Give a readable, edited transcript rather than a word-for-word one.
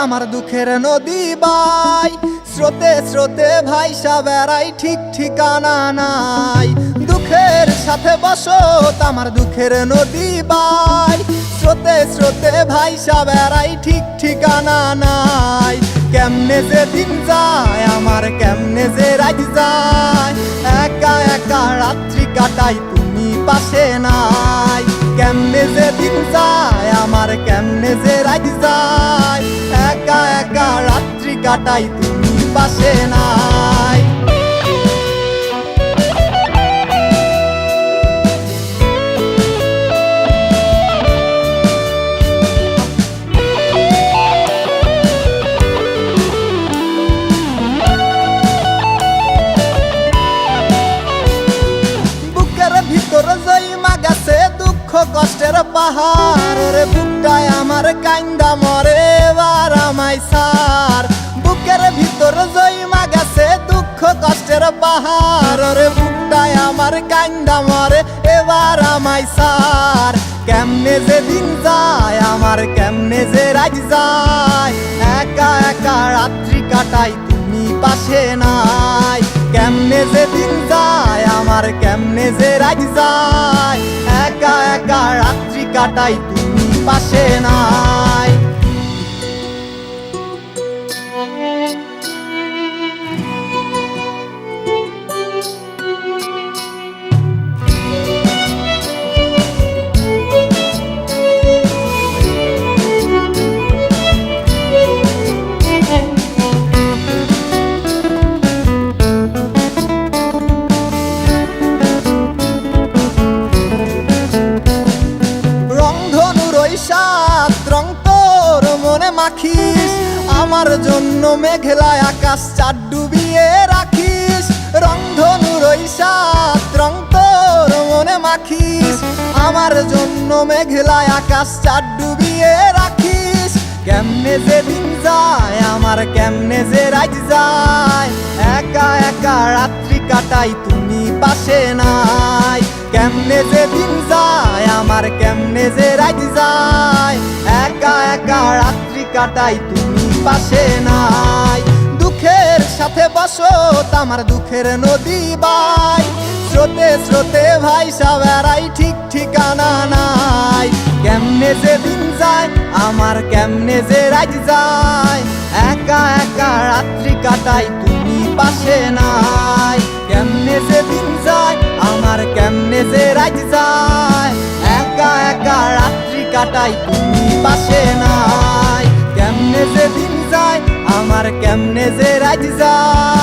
আমার দুঃখের নদী বাই, স্রোতে স্রোতে ভাইসা বেড়াই ঠিক ঠিকানা নাই। দুঃখের সাথে বসত আমার দুঃখের নদী বাই, স্রোতে স্রোতে ভাইসা বেড়াই ঠিক ঠিকানা নাই। কেমনে যে দিন যায় আমার, কেমনে যে রাত যায়, একা একা রাত্রি কাটাই তুমি পাশে নাই। কেমনে যে দিন যায় আমার, কেমনে যে রাত যায়, একা একা রাত্রি কাটাই তুমি পাশে নাই। ভিতর জইমা গেছে দুঃখ কষ্টের পাহাড়, রে বুকটায় আমার কান্দা মরে এবার আমায় সার। বুকের ভিতর জইমা গেছে দুঃখ কষ্টের পাহাড়, রে বুকটায় আমার কান্দা মরে এবার আমায় সার। কেমনে যে দিন যায় আমার, কেমনে যে রাত যায়, একা একা রাত্রি কাটাই তুমি পাশে নাই। কেমনে যে দিন যায় আমার, কেমনে যে রাত যায়, একা একা রাত্রি কাটাই তুমি পাশে নাই। রং তোর মনে মাখিস, আমার জন্য মেঘলায় আকাশ চাঁদ ডুবিয়ে রাখিস। রংধনুর ওই সাত রং তোর মনে মাখিস, আমার জন্য মেঘলায় আকাশ চাঁদ ডুবিয়ে রাখিস। কেমনে যে দিন যায় আমার, কেমনে যে রাত যায়, একা একা রাত্রি কাটাই তুমি পাশে নাই। কেমনে যে দিন যায় আমার, কেমনে যে রাত যায়, একা একা রাত্রি কাটাই তুমি পাশে নাই। দুঃখের সাথে বসত আমার দুঃখের নদী বাই, স্রোতে স্রোতে ভাইসা বেড়াই ঠিক ঠিকানা নাই। কেমনে যে দিন যায় আমার, কেমনে যে রাত যায়, একা একা রাত্রি কাটাই তুমি পাশে নাই। কেমনে যে দিন যায় আমার, কেমনে যে রাত যায়, একা একা রাত্রি কাটাই তুমি পাশে নাই। কেমনে যে দিন যায় আমার, কেমনে যে রাত যায়।